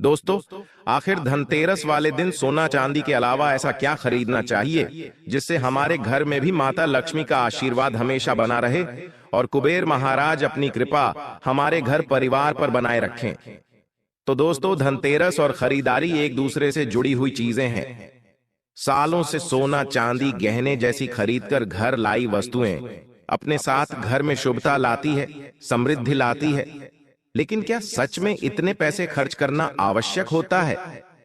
दोस्तों, आखिर धनतेरस वाले दिन सोना चांदी के अलावा ऐसा क्या खरीदना चाहिए जिससे हमारे घर में भी माता लक्ष्मी का आशीर्वाद हमेशा बना रहे और कुबेर महाराज अपनी कृपा हमारे घर परिवार पर बनाए रखें। तो दोस्तों, धनतेरस और खरीदारी एक दूसरे से जुड़ी हुई चीजें हैं। सालों से सोना चांदी गहने जैसी खरीदकर घर लाई वस्तुएं अपने साथ घर में शुभता लाती है, समृद्धि लाती है। लेकिन क्या सच में इतने पैसे खर्च करना आवश्यक होता है?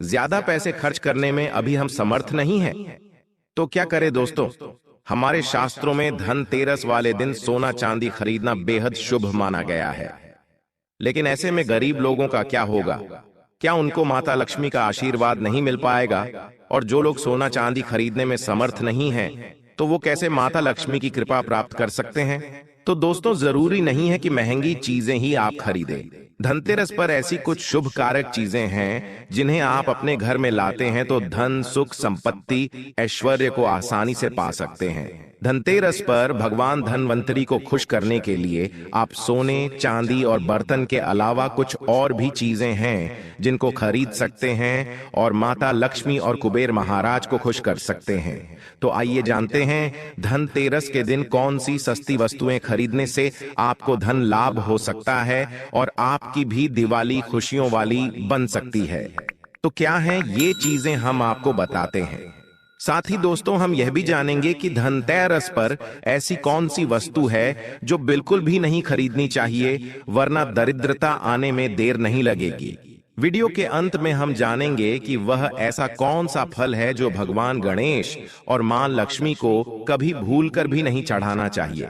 ज्यादा पैसे खर्च करने में अभी हम समर्थ नहीं हैं। तो क्या करें दोस्तों? हमारे शास्त्रों में धनतेरस वाले दिन सोना चांदी खरीदना बेहद शुभ माना गया है। लेकिन ऐसे में गरीब लोगों का क्या होगा? क्या उनको माता लक्ष्मी का आशीर्वाद नहीं मिल पाएगा? और जो लोग सोना चांदी खरीदने में समर्थ नहीं हैं, तो वो कैसे माता लक्ष्मी की कृपा प्राप्त कर सकते हैं? तो दोस्तों, जरूरी नहीं है कि महंगी चीजें ही आप खरीदें। धनतेरस पर ऐसी कुछ शुभ कारक चीजें हैं जिन्हें आप अपने घर में लाते हैं तो धन, सुख, संपत्ति, ऐश्वर्य को आसानी से पा सकते हैं। धनतेरस पर भगवान धनवंतरी को खुश करने के लिए आप सोने, चांदी और बर्तन के अलावा कुछ और भी चीजें हैं जिनको खरीद सकते हैं और माता लक्ष्मी और कुबेर महाराज को खुश कर सकते हैं। तो आइए जानते हैं धनतेरस के दिन कौन सी सस्ती वस्तुएं खरीदने से आपको धन लाभ हो सकता है और आपकी भी दिवाली खुशियों वाली बन सकती है। तो क्या हैं ये चीजें, हम आपको बताते हैं। साथ ही दोस्तों, हम यह भी जानेंगे कि धनतेरस पर ऐसी कौन सी वस्तु है जो बिल्कुल भी नहीं खरीदनी चाहिए, वरना दरिद्रता आने में देर नहीं लगेगी। वीडियो के अंत में हम जानेंगे कि वह ऐसा कौन सा फल है जो भगवान गणेश और मां लक्ष्मी को कभी भूलकर भी नहीं चढ़ाना चाहिए।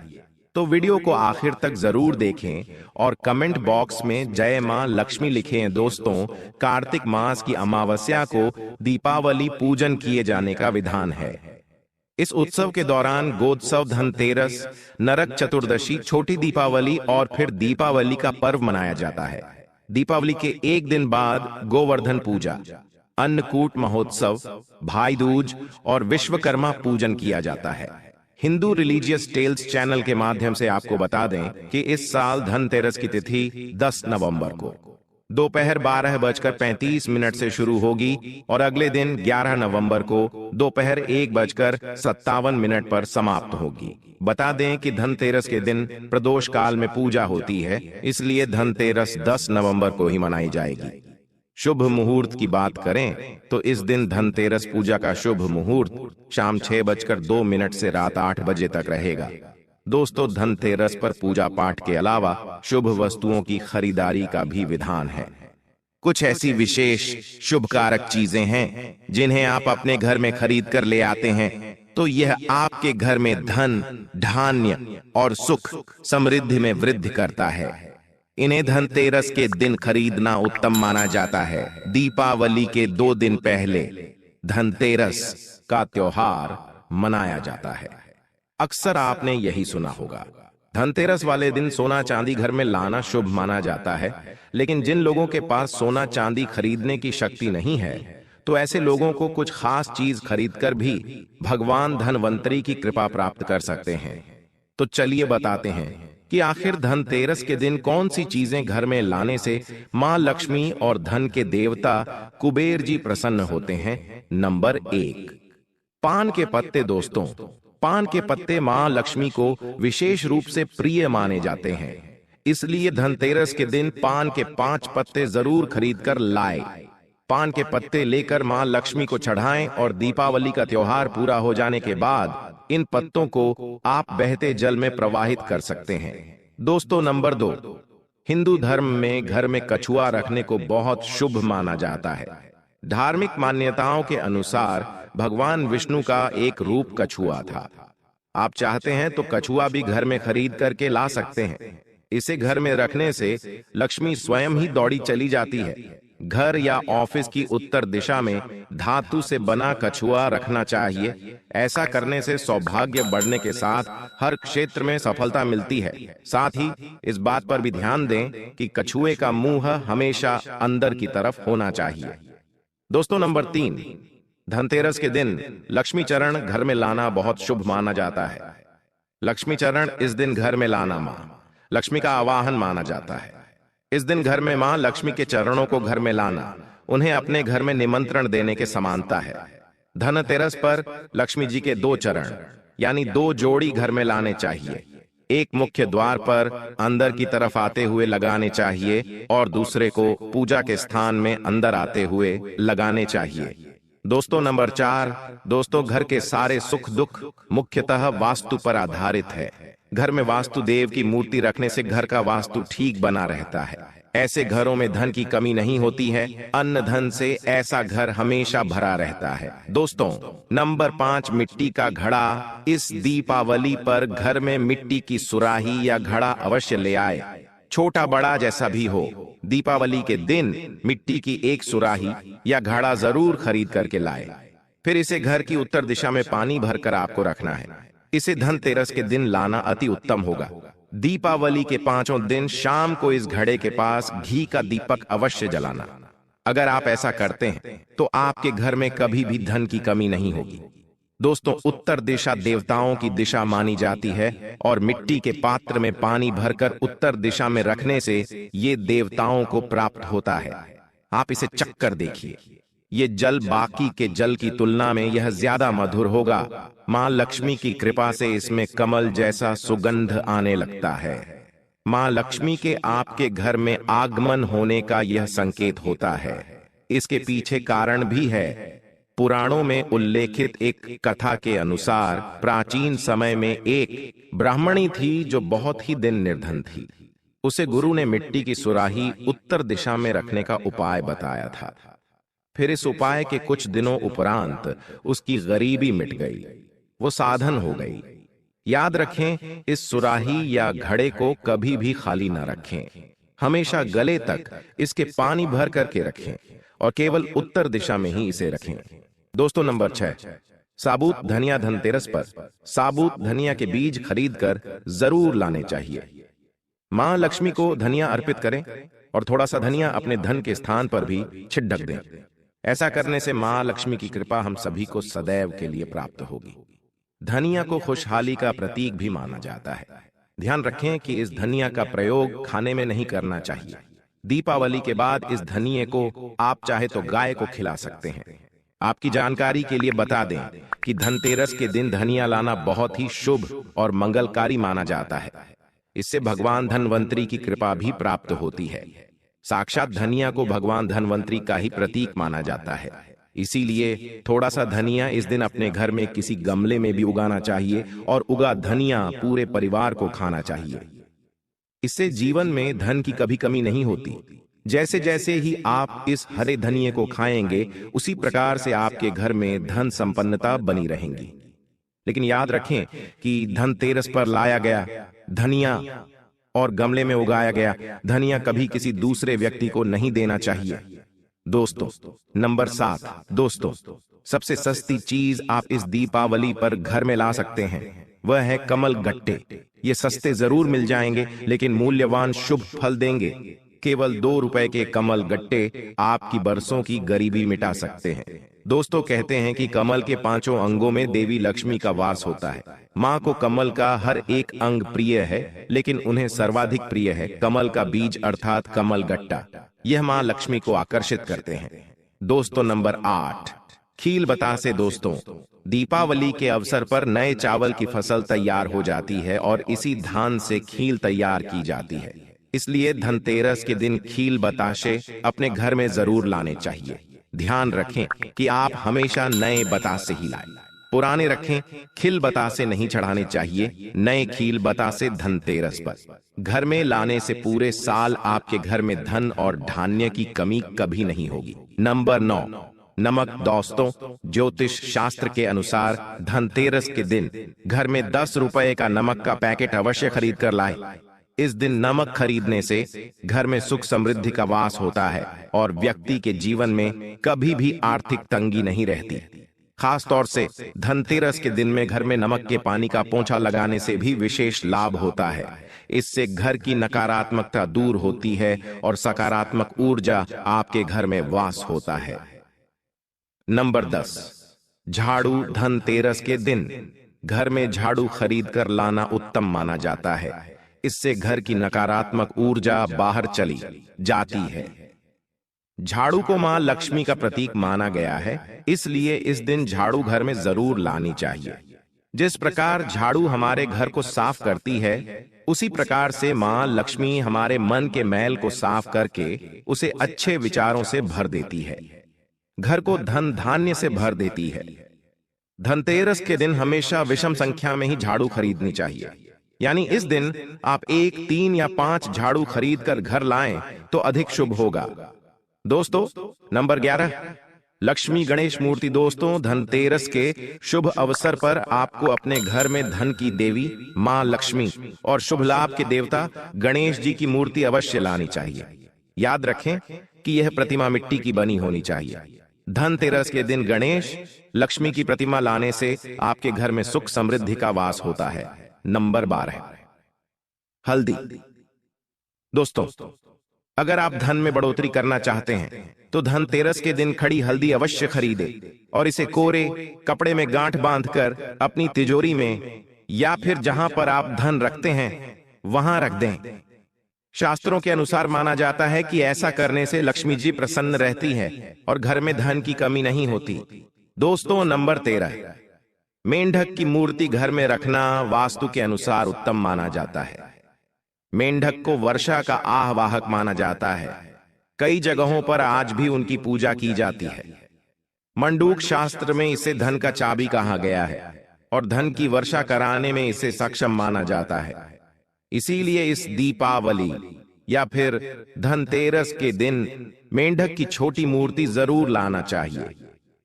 तो वीडियो को आखिर तक जरूर देखें और कमेंट बॉक्स में जय मां लक्ष्मी लिखें। दोस्तों, कार्तिक मास की अमावस्या को दीपावली पूजन किए जाने का विधान है। इस उत्सव के दौरान गोत्सव, धनतेरस, नरक चतुर्दशी, छोटी दीपावली और फिर दीपावली का पर्व मनाया जाता है। दीपावली के एक दिन बाद गोवर्धन पूजा, अन्नकूट महोत्सव, भाई दूज और विश्वकर्मा पूजन किया जाता है। हिंदू रिलीजियस टेल्स चैनल के माध्यम से आपको बता दें कि इस साल धनतेरस की तिथि 10 नवंबर को दोपहर 12:35 से शुरू होगी और अगले दिन 11 नवंबर को दोपहर 1:57 पर समाप्त होगी। बता दें कि धनतेरस के दिन प्रदोष काल में पूजा होती है, इसलिए धनतेरस 10 नवंबर को ही मनाई जाएगी। शुभ मुहूर्त की बात करें तो इस दिन धनतेरस पूजा का शुभ मुहूर्त शाम 6:02 से रात 8 बजे तक रहेगा। दोस्तों, धनतेरस पर पूजा पाठ के अलावा शुभ वस्तुओं की खरीदारी का भी विधान है। कुछ ऐसी विशेष शुभ कारक चीजें हैं जिन्हें आप अपने घर में खरीद कर ले आते हैं तो यह आपके घर में धन, धान्य और सुख, समृद्धि में वृद्धि करता है। इन्हें धनतेरस के दिन खरीदना उत्तम माना जाता है। दीपावली के 2 दिन पहले धनतेरस का त्योहार मनाया जाता है। अक्सर आपने यही सुना होगा, धनतेरस वाले दिन सोना चांदी घर में लाना शुभ माना जाता है। लेकिन जिन लोगों के पास सोना चांदी खरीदने की शक्ति नहीं है, तो ऐसे लोगों को कुछ खास चीज खरीदकर भी भगवान धनवंतरी की कृपा प्राप्त कर सकते हैं। तो चलिए बताते हैं कि आखिर धनतेरस के दिन कौन सी चीजें घर में लाने से मां लक्ष्मी और धन के देवता कुबेर जी प्रसन्न होते हैं। नंबर 1, पान के पत्ते। दोस्तों, पान के पत्ते मां लक्ष्मी को विशेष रूप से प्रिय माने जाते हैं, इसलिए धनतेरस के दिन पान के 5 पत्ते जरूर खरीद कर लाएं। पान के पत्ते लेकर मां लक्ष्मी को चढ़ाएं और दीपावली का त्योहार पूरा हो जाने के बाद इन पत्तों को आप बहते जल में प्रवाहित कर सकते हैं। दोस्तों, नंबर 2, हिंदू धर्म में घर में कछुआ रखने को बहुत शुभ माना जाता है। धार्मिक मान्यताओं के अनुसार भगवान विष्णु का एक रूप कछुआ था। आप चाहते हैं तो कछुआ भी घर में खरीद करके ला सकते हैं। इसे घर में रखने से लक्ष्मी स्वयं ही दौड़ी चली जाती है। घर या ऑफिस की उत्तर दिशा में धातु से बना कछुआ रखना चाहिए। ऐसा करने से सौभाग्य बढ़ने के साथ हर क्षेत्र में सफलता मिलती है। साथ ही इस बात पर भी ध्यान दें कि कछुए का मुंह हमेशा अंदर की तरफ होना चाहिए। दोस्तों, नंबर 3, धनतेरस के दिन लक्ष्मी चरण घर में लाना बहुत शुभ माना जाता है। लक्ष्मी चरण इस दिन घर में लाना मां लक्ष्मी का आवाहन माना जाता है। इस दिन घर में मां लक्ष्मी के चरणों को घर में लाना उन्हें अपने घर में निमंत्रण देने के समानता है। धनतेरस पर लक्ष्मी जी के 2 चरण यानी 2 जोड़ी घर में लाने चाहिए। एक मुख्य द्वार पर अंदर की तरफ आते हुए लगाने चाहिए और दूसरे को पूजा के स्थान में अंदर आते हुए लगाने चाहिए। दोस्तों नंबर 4, दोस्तों घर के सारे सुख दुख मुख्यतः वास्तु पर आधारित है। घर में वास्तु देव की मूर्ति रखने से घर का वास्तु ठीक बना रहता है। ऐसे घरों में धन की कमी नहीं होती है। अन्न धन से ऐसा घर हमेशा भरा रहता है। दोस्तों नंबर 5, मिट्टी का घड़ा। इस दीपावली पर घर में मिट्टी की सुराही या घड़ा अवश्य ले आए, छोटा बड़ा जैसा भी हो। दीपावली के दिन मिट्टी की एक सुराही या घड़ा जरूर खरीद करके लाए। फिर इसे घर की उत्तर दिशा में पानी भरकर आपको रखना है। इसे धनतेरस के दिन लाना अति उत्तम होगा। दीपावली के 5 दिन शाम को इस घड़े के पास घी का दीपक अवश्य जलाना। अगर आप ऐसा करते हैं तो आपके घर में कभी भी धन की कमी नहीं होगी। दोस्तों उत्तर दिशा देवताओं की दिशा मानी जाती है और मिट्टी के पात्र में पानी भरकर उत्तर दिशा में रखने से ये देवताओं को प्राप्त होता है। आप इसे चक्कर देखिए, ये जल बाकी के जल की तुलना में यह ज्यादा मधुर होगा। मां लक्ष्मी की कृपा से इसमें कमल जैसा सुगंध आने लगता है। मां लक्ष्मी के आपके घर में आगमन होने का यह संकेत होता है। इसके पीछे कारण भी है। पुराणों में उल्लेखित एक कथा के अनुसार प्राचीन समय में एक ब्राह्मणी थी जो बहुत ही दिन निर्धन थी। उसे गुरु ने मिट्टी की सुराही उत्तर दिशा में रखने का उपाय बताया था। फिर इस उपाय के कुछ दिनों उपरांत उसकी गरीबी मिट गई, वो साधन हो गई। याद रखें, इस सुराही या घड़े को कभी भी खाली ना रखें। हमेशा गले तक इसके पानी भर करके रखें और केवल उत्तर दिशा में ही इसे रखें। दोस्तों नंबर 6, साबुत धनिया। धनतेरस पर साबुत धनिया के बीज खरीदकर जरूर लाने चाहिए। मां लक्ष्मी को धनिया अर्पित करें और थोड़ा सा धनिया अपने धन के स्थान पर भी छिड़क दें। ऐसा करने से मां लक्ष्मी की कृपा हम सभी को सदैव के लिए प्राप्त होगी। धनिया को खुशहाली का प्रतीक भी माना जाता है। ध्यान रखें कि इस धनिया का प्रयोग खाने में नहीं करना चाहिए। दीपावली के बाद इस धनिये को आप चाहे तो गाय को खिला सकते हैं। आपकी जानकारी के लिए बता दें कि धनतेरस के दिन धनिया लाना बहुत ही शुभ और मंगलकारी माना जाता है। इससे भगवान धनवंतरी की कृपा भी प्राप्त होती है। साक्षात धनिया को भगवान धनवंतरी का ही प्रतीक माना जाता है। इसीलिए थोड़ा सा धनिया इस दिन अपने घर में किसी गमले में भी उगाना चाहिए और उगा धनिया पूरे परिवार को खाना चाहिए। इससे जीवन में धन की कभी कमी नहीं होती। जैसे जैसे ही आप इस हरे धनिये को खाएंगे उसी प्रकार से आपके घर में धन संपन्नता बनी रहेंगी। लेकिन याद रखें कि धनतेरस पर लाया गया धनिया और गमले में उगाया गया धनिया कभी किसी दूसरे व्यक्ति को नहीं देना चाहिए। दोस्तों नंबर 7, दोस्तों सबसे सस्ती चीज आप इस दीपावली पर घर में ला सकते हैं वह है कमल गट्टे। ये सस्ते जरूर मिल जाएंगे लेकिन मूल्यवान शुभ फल देंगे। केवल 2 रुपए के कमल गट्टे आपकी बरसों की गरीबी मिटा सकते हैं। दोस्तों कहते हैं कि कमल के 5 अंगों में देवी लक्ष्मी का वास होता है। माँ को कमल का हर एक अंग प्रिय है, लेकिन उन्हें सर्वाधिक प्रिय है कमल का बीज अर्थात कमल गट्टा। यह माँ लक्ष्मी को आकर्षित करते हैं। दोस्तों नंबर 8, खील बतासे। दोस्तों दीपावली के अवसर पर नए चावल की फसल तैयार हो जाती है और इसी धान से खील तैयार की जाती है। इसलिए धनतेरस के दिन खील बताशे अपने घर में जरूर लाने चाहिए। ध्यान रखें कि आप हमेशा नए बतासे ही लाएं, पुराने रखें। खील बतासे नहीं चढ़ाने चाहिए, नए खील बतासे धनतेरस पर घर में लाने से पूरे साल आपके घर में धन और धान्य की कमी कभी नहीं होगी। नंबर 9, नमक। दोस्तों ज्योतिष शास्त्र के अनुसार धनतेरस के दिन घर में 10 रुपए का नमक का पैकेट अवश्य खरीद कर लाएं। इस दिन नमक खरीदने से घर में सुख समृद्धि का वास होता है और व्यक्ति के जीवन में कभी भी आर्थिक तंगी नहीं रहती। खास तौर से धनतेरस के दिन में घर में नमक के पानी का पोंछा लगाने से भी विशेष लाभ होता है। इससे घर की नकारात्मकता दूर होती है और सकारात्मक ऊर्जा आपके घर में वास होता है। नंबर 10, झाड़ू। धनतेरस के दिन घर में झाड़ू खरीद कर लाना उत्तम माना जाता है। इससे घर की नकारात्मक ऊर्जा बाहर चली जाती है। झाड़ू को मां लक्ष्मी का प्रतीक माना गया है, इसलिए इस दिन झाड़ू घर में जरूर लानी चाहिए। जिस प्रकार झाड़ू हमारे घर को साफ करती है, उसी प्रकार से मां लक्ष्मी हमारे मन के मैल को साफ करके उसे अच्छे विचारों से भर देती है, घर को धन धान्य से भर देती है। धनतेरस के दिन हमेशा विषम संख्या में ही झाड़ू खरीदनी चाहिए, यानी इस दिन आप 1, 3 या 5 झाड़ू खरीद कर घर लाएं तो अधिक शुभ होगा। दोस्तों, नंबर 11, लक्ष्मी गणेश मूर्ति। दोस्तों, धनतेरस के शुभ अवसर पर आपको अपने घर में धन की देवी मां लक्ष्मी और शुभ लाभ के देवता गणेश जी की मूर्ति अवश्य लानी चाहिए। याद रखें कि यह प्रतिमा मिट्टी की बनी होनी चाहिए। धनतेरस के दिन गणेश लक्ष्मी की प्रतिमा लाने से आपके घर में सुख समृद्धि का वास होता है। नंबर 12, हल्दी। दोस्तों, अगर आप धन में बढ़ोतरी करना चाहते हैं तो धनतेरस के दिन खड़ी हल्दी अवश्य खरीदें और इसे कोरे कपड़े में गांठ बांधकर अपनी तिजोरी में या फिर जहां पर आप धन रखते हैं वहां रख दें। शास्त्रों के अनुसार माना जाता है कि ऐसा करने से लक्ष्मी जी प्रसन्न रहती है और घर में धन की कमी नहीं होती। दोस्तों, नंबर 13, मेंढक की मूर्ति घर में रखना वास्तु के अनुसार उत्तम माना जाता है। मेंढक को वर्षा का आह्वाहक माना जाता है। कई जगहों पर आज भी उनकी पूजा की जाती है। मंडूक शास्त्र में इसे धन का चाबी कहा गया है और धन की वर्षा कराने में इसे सक्षम माना जाता है। इसीलिए इस दीपावली या फिर धनतेरस के दिन मेंढक की छोटी मूर्ति जरूर लाना चाहिए।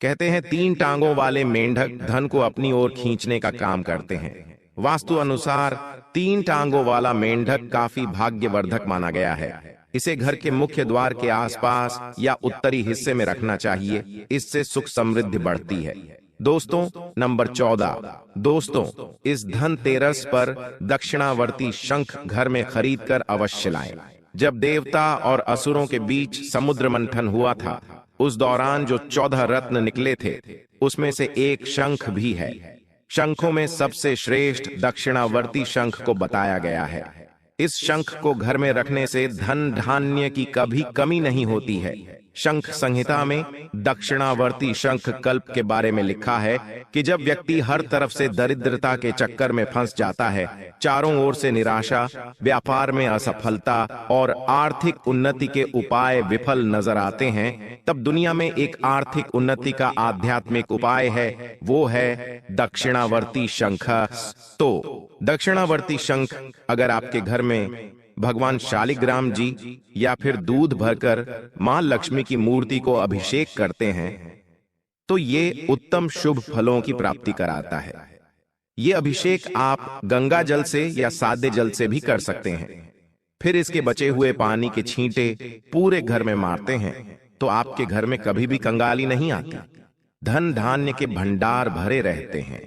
कहते हैं 3 टांगों वाले मेंढक धन को अपनी ओर खींचने का काम करते हैं। वास्तु अनुसार 3 टांगों वाला मेंढक काफी भाग्यवर्धक माना गया है। इसे घर के मुख्य द्वार के आसपास या उत्तरी हिस्से में रखना चाहिए, इससे सुख समृद्धि बढ़ती है। दोस्तों, नंबर 14, दोस्तों, इस धनतेरस पर दक्षिणावर्ती शंख घर में खरीदकर अवश्य लाएं। जब देवता और असुरों के बीच समुद्र मंथन हुआ था, उस दौरान जो 14 रत्न निकले थे, उसमें से एक शंख भी है। शंखों में सबसे श्रेष्ठ दक्षिणावर्ती शंख को बताया गया है। इस शंख को घर में रखने से धन धान्य की कभी कमी नहीं होती है। शंख संहिता में दक्षिणावर्ती शंख कल्प के बारे में लिखा है कि जब व्यक्ति हर तरफ से दरिद्रता के चक्कर में फंस जाता है, चारों ओर से निराशा, व्यापार में असफलता और आर्थिक उन्नति के उपाय विफल नजर आते हैं, तब दुनिया में एक आर्थिक उन्नति का आध्यात्मिक उपाय है, वो है दक्षिणावर्ती शंख। तो दक्षिणावर्ती शंख अगर आपके घर में भगवान शालिग्राम जी या फिर दूध भरकर मां लक्ष्मी की मूर्ति को अभिषेक करते हैं तो ये उत्तम शुभ फलों की प्राप्ति कराता है। ये अभिषेक आप गंगा जल से या सादे जल से भी कर सकते हैं। फिर इसके बचे हुए पानी के छींटे पूरे घर में मारते हैं तो आपके घर में कभी भी कंगाली नहीं आती, धन धान्य के भंडार भरे रहते हैं।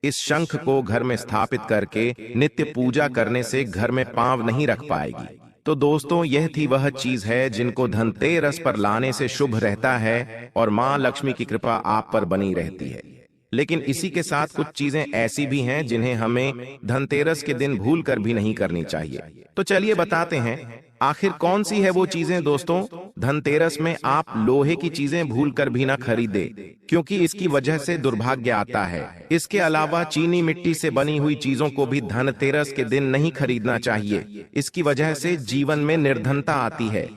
इस शंख को घर में स्थापित करके नित्य पूजा करने से घर में पांव नहीं रख पाएगी। तो दोस्तों, यह थी वह चीज है जिनको धनतेरस पर लाने से शुभ रहता है और मां लक्ष्मी की कृपा आप पर बनी रहती है। लेकिन इसी के साथ कुछ चीजें ऐसी भी हैं जिन्हें हमें धनतेरस के दिन भूल कर भी नहीं करनी चाहिए। तो चलिए बताते हैं आखिर कौन सी है वो चीजें। दोस्तों, धनतेरस में आप लोहे की चीजें भूल कर भी ना खरीदे, क्योंकि इसकी वजह से दुर्भाग्य आता है। इसके अलावा चीनी मिट्टी से बनी हुई चीजों को भी धनतेरस के दिन नहीं खरीदना चाहिए। इसकी वजह से जीवन में निर्धनता आती है।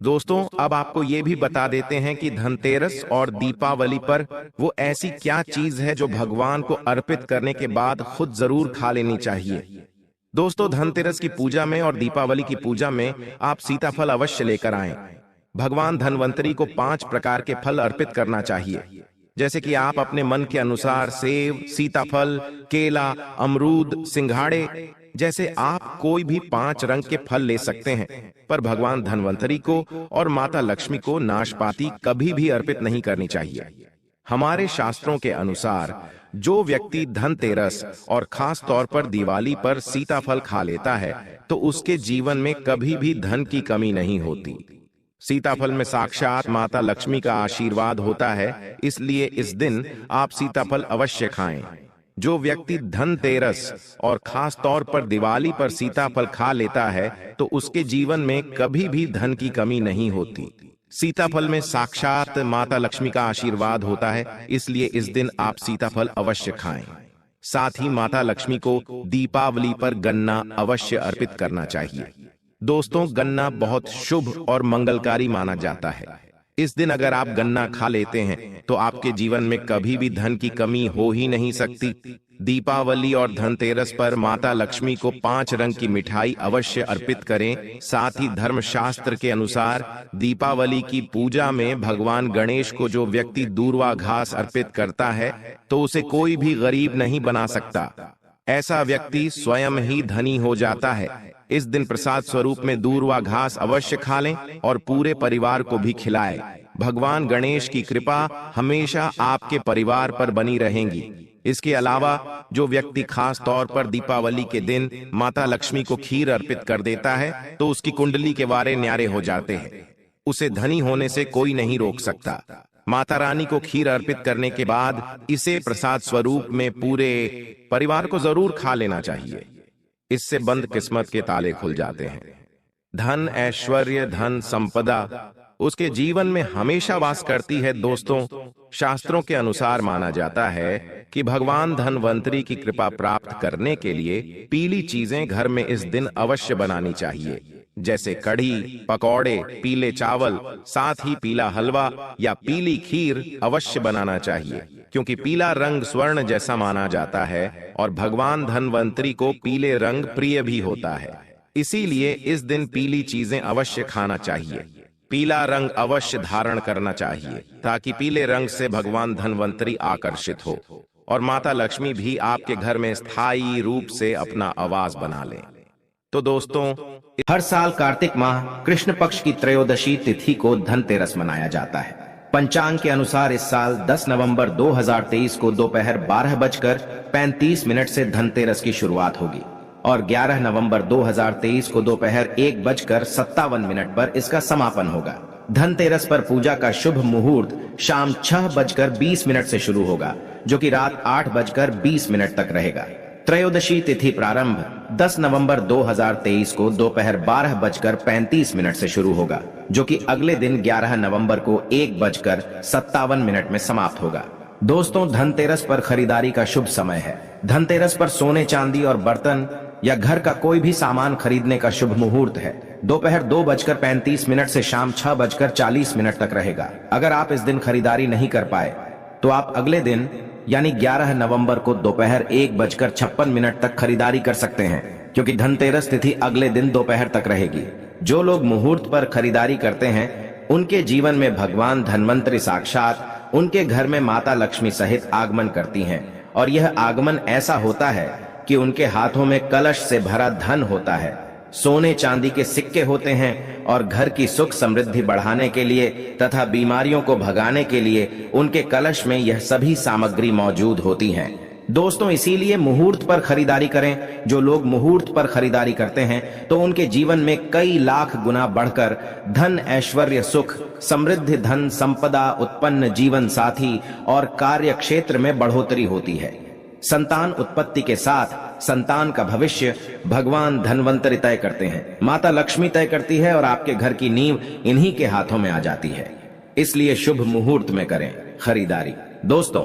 दोस्तों, अब आपको ये भी बता देते हैं कि धनतेरस और दीपावली पर वो ऐसी क्या चीज है जो भगवान को अर्पित करने के बाद खुद जरूर खा लेनी चाहिए। दोस्तों, धनतेरस की पूजा में और दीपावली की पूजा में आप सीताफल अवश्य लेकर आएं। भगवान धनवंतरी को 5 प्रकार के फल अर्पित करना चाहिए, जैसे कि आप अपने मन के अनुसार सेब, सीताफल, केला, अमरूद, सिंघाड़े जैसे आप कोई भी 5 रंग के फल ले सकते हैं। पर भगवान धनवंतरी को और माता लक्ष्मी को नाशपाती कभी भी अर्पित नहीं करनी चाहिए। हमारे शास्त्रों के अनुसार जो व्यक्ति धनतेरस और खास तौर पर दिवाली पर सीताफल खा लेता है तो उसके जीवन में कभी भी धन की कमी नहीं होती। सीताफल में साक्षात माता लक्ष्मी का आशीर्वाद होता है, इसलिए इस दिन आप सीताफल अवश्य खाएं। जो व्यक्ति धनतेरस और खास तौर पर दिवाली पर सीताफल खा लेता है तो उसके जीवन में कभी भी धन की कमी नहीं होती। सीताफल में साक्षात माता लक्ष्मी का आशीर्वाद होता है, इसलिए इस दिन आप सीताफल अवश्य खाएं। साथ ही माता लक्ष्मी को दीपावली पर गन्ना अवश्य अर्पित करना चाहिए। दोस्तों, गन्ना बहुत शुभ और मंगलकारी माना जाता है। इस दिन अगर आप गन्ना खा लेते हैं तो आपके जीवन में कभी भी धन की कमी हो ही नहीं सकती। दीपावली और धनतेरस पर माता लक्ष्मी को 5 रंग की मिठाई अवश्य अर्पित करें। साथ ही धर्मशास्त्र के अनुसार दीपावली की पूजा में भगवान गणेश को जो व्यक्ति दूर्वा घास अर्पित करता है तो उसे कोई भी गरीब नहीं बना सकता। ऐसा व्यक्ति स्वयं ही धनी हो जाता है। इस दिन प्रसाद स्वरूप में दूर्वा घास अवश्य खा लें और पूरे परिवार को भी खिलाएं। भगवान गणेश की कृपा हमेशा आपके परिवार पर बनी रहेगी। इसके अलावा जो व्यक्ति खास तौर पर दीपावली के दिन माता लक्ष्मी को खीर अर्पित कर देता है तो उसकी कुंडली के वारे न्यारे हो जाते हैं। उसे धनी होने से कोई नहीं रोक सकता। माता रानी को खीर अर्पित करने के बाद इसे प्रसाद स्वरूप में पूरे परिवार को जरूर खा लेना चाहिए। इससे बंद किस्मत के ताले खुल जाते हैं। धन, ऐश्वर्य, धन संपदा उसके जीवन में हमेशा वास करती है। दोस्तों, शास्त्रों के अनुसार माना जाता है कि भगवान धनवंतरी की कृपा प्राप्त करने के लिए पीली चीजें घर में इस दिन अवश्य बनानी चाहिए, जैसे कढ़ी, पकौड़े, पीले चावल, साथ ही पीला हलवा या पीली खीर अवश्य बनाना चाहिए, क्योंकि पीला रंग स्वर्ण जैसा माना जाता है और भगवान धनवंतरी को पीले रंग प्रिय भी होता है। इसीलिए इस दिन पीली चीजें अवश्य खाना चाहिए। पीला रंग अवश्य धारण करना चाहिए ताकि पीले रंग से भगवान धनवंतरी आकर्षित हो और माता लक्ष्मी भी आपके घर में स्थायी रूप से अपना आवास बना ले। तो दोस्तों, हर साल कार्तिक माह कृष्ण पक्ष की त्रयोदशी तिथि को धनतेरस मनाया जाता है। पंचांग के अनुसार इस साल 10 नवंबर 2023 को दोपहर 12:35 से धनतेरस की शुरुआत होगी और 11 नवंबर 2023 को दोपहर 1:57 पर इसका समापन होगा। धनतेरस पर पूजा का शुभ मुहूर्त शाम 6:20 से शुरू होगा, जो कि रात 8:20 तक रहेगा। त्रयोदशी तिथि प्रारंभ 10 नवंबर 2023 को दोपहर 12:35 से शुरू होगा, जो कि अगले दिन 11 नवंबर को 1:57 में समाप्त होगा। दोस्तों, धनतेरस पर खरीदारी का शुभ समय है। धनतेरस पर सोने, चांदी और बर्तन या घर का कोई भी सामान खरीदने का शुभ मुहूर्त है। दोपहर 2:35 से शाम 6:40 तक रहेगा। अगर आप इस दिन खरीदारी नहीं कर पाए तो आप अगले दिन यानी 11 नवंबर को दोपहर 1:56 तक खरीदारी कर सकते हैं, क्योंकि धनतेरस तिथि अगले दिन दोपहर तक रहेगी। जो लोग मुहूर्त पर खरीदारी करते हैं उनके जीवन में भगवान धनवंतरी साक्षात उनके घर में माता लक्ष्मी सहित आगमन करती हैं और यह आगमन ऐसा होता है कि उनके हाथों में कलश से भरा धन होता है, सोने चांदी के सिक्के होते हैं और घर की सुख समृद्धि बढ़ाने के लिए तथा बीमारियों को भगाने के लिए उनके कलश में यह सभी सामग्री मौजूद होती हैं। दोस्तों, इसीलिए मुहूर्त पर खरीदारी करें। जो लोग मुहूर्त पर खरीदारी करते हैं तो उनके जीवन में कई लाख गुना बढ़कर धन, ऐश्वर्य, सुख, समृद्धि, धन संपदा, उत्पन्न जीवन साथी और कार्य क्षेत्र में बढ़ोतरी होती है। संतान उत्पत्ति के साथ संतान का भविष्य भगवान धनवंतरी तय करते हैं, माता लक्ष्मी तय करती है और आपके घर की नींव इन्हीं के हाथों में आ जाती है। इसलिए शुभ मुहूर्त में करें खरीदारी। दोस्तों,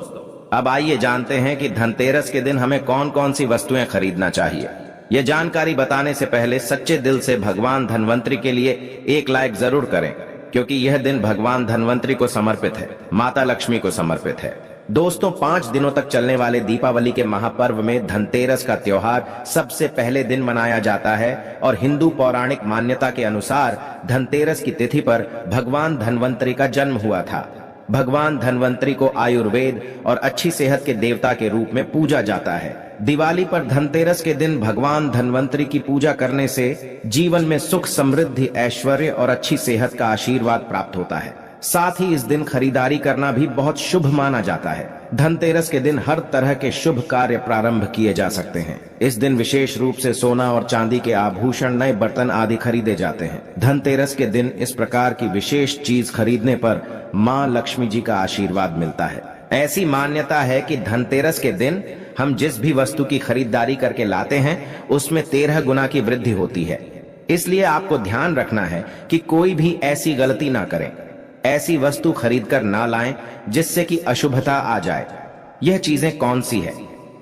अब आइए जानते हैं कि धनतेरस के दिन हमें कौन कौन सी वस्तुएं खरीदना चाहिए। यह जानकारी बताने से पहले सच्चे दिल से भगवान धनवंतरी के लिए एक लाइक जरूर करें, क्योंकि यह दिन भगवान धनवंतरी को समर्पित है, माता लक्ष्मी को समर्पित है। दोस्तों, 5 दिनों तक चलने वाले दीपावली के महापर्व में धनतेरस का त्योहार सबसे पहले दिन मनाया जाता है और हिंदू पौराणिक मान्यता के अनुसार धनतेरस की तिथि पर भगवान धनवंतरी का जन्म हुआ था। भगवान धनवंतरी को आयुर्वेद और अच्छी सेहत के देवता के रूप में पूजा जाता है। दिवाली पर धनतेरस के दिन भगवान धनवंतरी की पूजा करने से जीवन में सुख, समृद्धि, ऐश्वर्य और अच्छी सेहत का आशीर्वाद प्राप्त होता है। साथ ही इस दिन खरीदारी करना भी बहुत शुभ माना जाता है। धनतेरस के दिन हर तरह के शुभ कार्य प्रारंभ किए जा सकते हैं। इस दिन विशेष रूप से सोना और चांदी के आभूषण, नए बर्तन आदि खरीदे जाते हैं। धनतेरस के दिन इस प्रकार की विशेष चीज खरीदने पर मां लक्ष्मी जी का आशीर्वाद मिलता है। ऐसी मान्यता है कि धनतेरस के दिन हम जिस भी वस्तु की खरीदारी करके लाते हैं उसमें 13 गुना की वृद्धि होती है। इसलिए आपको ध्यान रखना है कि कोई भी ऐसी गलती ना करें। ऐसी वस्तु खरीदकर ना लाएं जिससे कि अशुभता आ जाए। यह चीजें कौन सी है,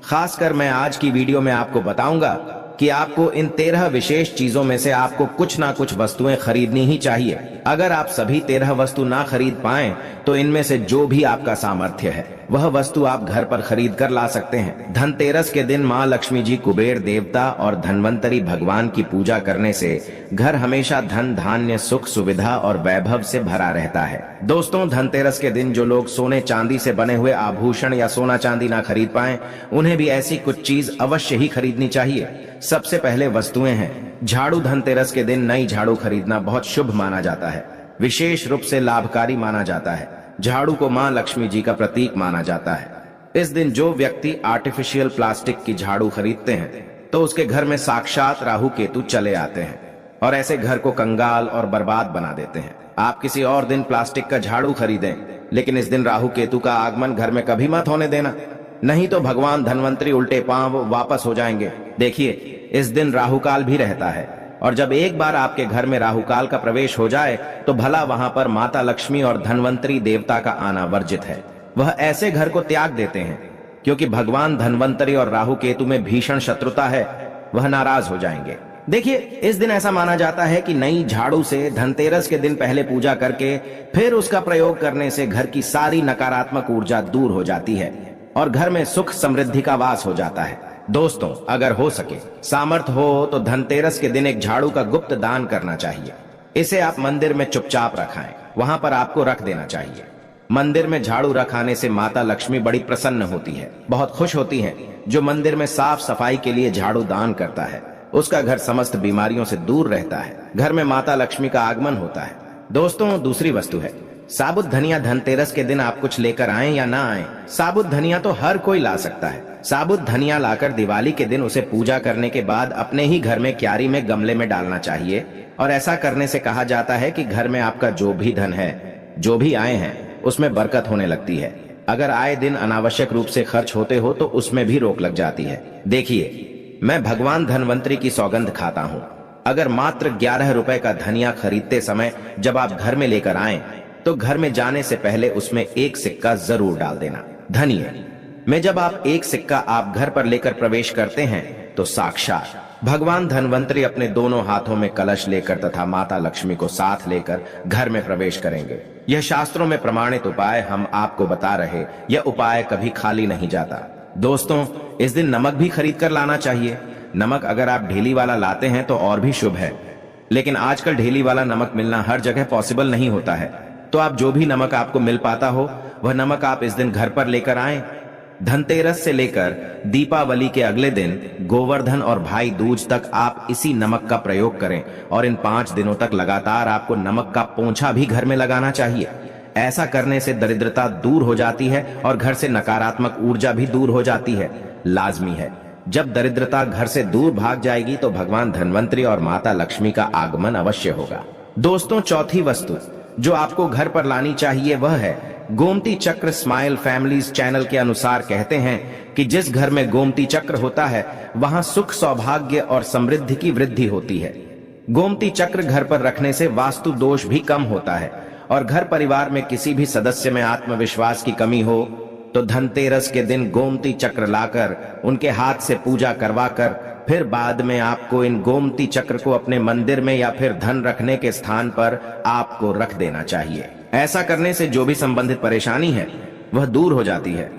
खासकर मैं आज की वीडियो में आपको बताऊंगा कि आपको इन 13 विशेष चीजों में से आपको कुछ ना कुछ वस्तुएं खरीदनी ही चाहिए। अगर आप सभी 13 वस्तु ना खरीद पाएं तो इनमें से जो भी आपका सामर्थ्य है वह वस्तु आप घर पर खरीद कर ला सकते हैं। धनतेरस के दिन मां लक्ष्मी जी, कुबेर देवता और धनवंतरी भगवान की पूजा करने से घर हमेशा धन, धान्य, सुख, सुविधा और वैभव से भरा रहता है। दोस्तों, धनतेरस के दिन जो लोग सोने चांदी से बने हुए आभूषण या सोना चांदी ना खरीद पाएं, उन्हें भी ऐसी कुछ चीज अवश्य ही खरीदनी चाहिए। सबसे पहले वस्तुएं हैं झाड़ू। धनतेरस के दिन नई झाड़ू खरीदना बहुत शुभ माना जाता है, विशेष रूप से लाभकारी माना जाता है। झाड़ू को मां लक्ष्मी जी का प्रतीक माना जाता है। इस दिन जो व्यक्ति आर्टिफिशियल प्लास्टिक की झाड़ू खरीदते हैं तो उसके घर में साक्षात राहु केतु चले आते हैं और ऐसे घर को कंगाल और बर्बाद बना देते हैं। आप किसी और दिन प्लास्टिक का झाड़ू खरीदें, लेकिन इस दिन राहु केतु का आगमन घर में कभी मत होने देना, नहीं तो भगवान धनवंतरी उल्टे पांव वापस हो जाएंगे। देखिए, इस दिन राहुकाल भी रहता है और जब एक बार आपके घर में राहुकाल का प्रवेश हो जाए तो भला वहां पर माता लक्ष्मी और धनवंतरी देवता का आना वर्जित है। वह ऐसे घर को त्याग देते हैं क्योंकि भगवान धनवंतरी और राहु केतु में भीषण शत्रुता है, वह नाराज हो जाएंगे। देखिए, इस दिन ऐसा माना जाता है कि नई झाड़ू से धनतेरस के दिन पहले पूजा करके फिर उसका प्रयोग करने से घर की सारी नकारात्मक ऊर्जा दूर हो जाती है और घर में सुख समृद्धि का वास हो जाता है। दोस्तों, अगर हो सके, सामर्थ हो तो धनतेरस के दिन एक झाड़ू का गुप्त दान करना चाहिए। इसे आप मंदिर में चुपचाप रखाएं, वहां पर आपको रख देना चाहिए। मंदिर में झाड़ू रखाने से माता लक्ष्मी बड़ी प्रसन्न होती है, बहुत खुश होती हैं। जो मंदिर में साफ सफाई के लिए झाड़ू दान करता है उसका घर समस्त बीमारियों से दूर रहता है, घर में माता लक्ष्मी का आगमन होता है। दोस्तों, दूसरी वस्तु है साबुत धनिया। धनतेरस के दिन आप कुछ लेकर आएं या ना आएं, साबुत धनिया तो हर कोई ला सकता है। साबुत धनिया लाकर दिवाली के दिन उसे पूजा करने के बाद अपने ही घर में क्यारी में गमले में डालना चाहिए और ऐसा करने से कहा जाता है कि घर में आपका जो भी धन है, जो भी आए हैं, उसमें बरकत होने लगती है। अगर आए दिन अनावश्यक रूप से खर्च होते हो तो उसमें भी रोक लग जाती है। देखिए, मैं भगवान धनवंतरी की सौगंध खाता हूँ, अगर मात्र 11 रुपए का धनिया खरीदते समय जब आप घर में लेकर आए तो घर में जाने से पहले उसमें एक सिक्का जरूर डाल देना। धनिया में जब आप एक सिक्का आप घर पर लेकर प्रवेश करते हैं तो साक्षात भगवान धनवंतरी अपने दोनों हाथों में कलश लेकर तथा माता लक्ष्मी को साथ लेकर घर में प्रवेश करेंगे। यह शास्त्रों में प्रमाणित उपाय हम आपको बता रहे, यह उपाय कभी खाली नहीं जाता। दोस्तों, इस दिन नमक भी खरीद कर लाना चाहिए। नमक अगर आप ढेली वाला लाते हैं तो और भी शुभ है, लेकिन आजकल ढेली वाला नमक मिलना हर जगह पॉसिबल नहीं होता है, तो आप जो भी नमक आपको मिल पाता हो वह नमक आप इस दिन घर पर लेकर आएं। धनतेरस से लेकर दीपावली के अगले दिन गोवर्धन और भाई दूज तक आप इसी नमक का प्रयोग करें और इन 5 दिनों तक लगातार आपको नमक का पोंछा भी घर में लगाना चाहिए। ऐसा करने से दरिद्रता दूर हो जाती है और घर से नकारात्मक ऊर्जा भी दूर हो जाती है। लाजमी है, जब दरिद्रता घर से दूर भाग जाएगी तो भगवान धनवंतरी और माता लक्ष्मी का आगमन अवश्य होगा। दोस्तों, चौथी वस्तु जो आपको घर पर लानी चाहिए वह है गोमती चक्र। स्माइल फैमिलीज चैनल के अनुसार कहते हैं कि जिस घर में गोमती चक्र होता है वहां सुख, सौभाग्य और समृद्धि की वृद्धि होती है। गोमती चक्र घर पर रखने से वास्तु दोष भी कम होता है और घर परिवार में किसी भी सदस्य में आत्मविश्वास की कमी हो तो धनतेरस के दिन गोमती चक्र लाकर उनके हाथ से पूजा करवाकर फिर बाद में आपको इन गोमती चक्र को अपने मंदिर में या फिर धन रखने के स्थान पर आपको रख देना चाहिए। ऐसा करने से जो भी संबंधित परेशानी है वह दूर हो जाती है।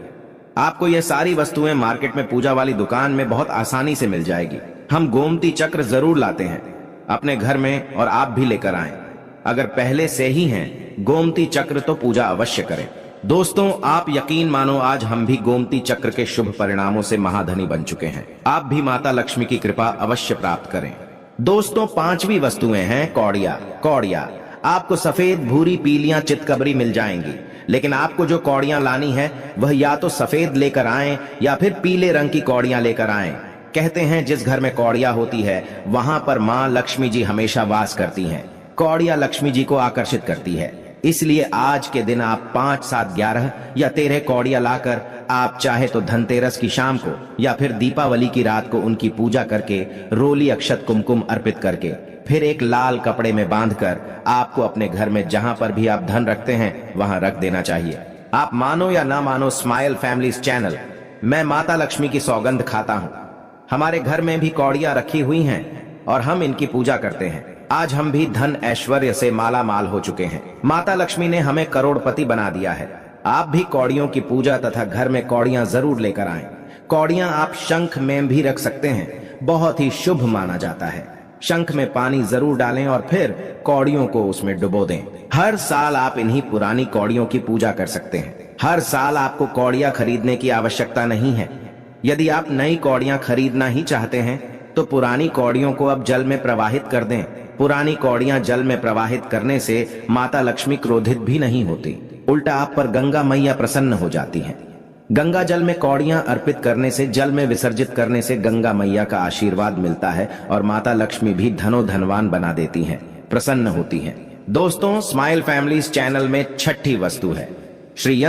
आपको यह सारी वस्तुएं मार्केट में पूजा वाली दुकान में बहुत आसानी से मिल जाएगी। हम गोमती चक्र जरूर लाते हैं अपने घर में और आप भी लेकर आएं। अगर पहले से ही हैं गोमती चक्र तो पूजा अवश्य करें। दोस्तों, आप यकीन मानो आज हम भी गोमती चक्र के शुभ परिणामों से महाधनी बन चुके हैं। आप भी माता लक्ष्मी की कृपा अवश्य प्राप्त करें। दोस्तों, 5वीं वस्तुएं हैं कौड़िया। कौड़िया आपको सफेद, भूरी, पीलियां, चितकबरी मिल जाएंगी, लेकिन आपको जो कौड़ियां लानी है वह या तो सफेद लेकर आएं या फिर पीले रंग की कौड़ियां लेकर आएं। कहते हैं जिस घर में कौड़ियां होती है वहां पर मां लक्ष्मी जी हमेशा वास करती हैं। कौड़िया लक्ष्मी जी को आकर्षित करती है। इसलिए आज के दिन आप 5, 7, 11 या 13 कौड़ियां लाकर आप चाहे तो धनतेरस की शाम को या फिर दीपावली की रात को उनकी पूजा करके रोली अक्षत कुमकुम अर्पित करके फिर एक लाल कपड़े में बांधकर आपको अपने घर में जहां पर भी आप धन रखते हैं वहां रख देना चाहिए। आप मानो या ना मानो, स्माइल फैमिलीज चैनल, मैं माता लक्ष्मी की सौगंध खाता हूं। हमारे घर में भी कौड़ियां रखी हुई हैं और हम इनकी पूजा करते हैं। आज हम भी धन ऐश्वर्य से माला माल हो चुके हैं। माता लक्ष्मी ने हमें करोड़पति बना दिया है। आप भी कौड़ियों की पूजा तथा घर में कौड़ियां जरूर लेकर आएं। कौड़ियां आप शंख में भी रख सकते हैं, बहुत ही शुभ माना जाता है। शंख में पानी जरूर डालें और फिर कौड़ियों को उसमें डुबो दें। हर साल आप इन्हीं पुरानी कौड़ियों की पूजा कर सकते हैं। हर साल आपको कौड़ियां खरीदने की आवश्यकता नहीं है। यदि आप नई कौड़ियां खरीदना ही चाहते हैं तो पुरानी कौड़ियों को अब जल में प्रवाहित कर दें। पुरानी कौड़ियां जल में प्रवाहित करने से माता लक्ष्मी क्रोधित भी नहीं होती, उल्टा आप पर गंगा मैया प्रसन्न हो जाती हैं। गंगा जल में कौड़ियां अर्पित करने से, जल में विसर्जित करने से गंगा मैया का आशीर्वाद मिलता है और माता लक्ष्मी भी धनवान बना देती हैं, प्रसन्न होती हैं। दोस्तों, स्माइल फैमिलीज चैनल में छठी वस्तु है श्री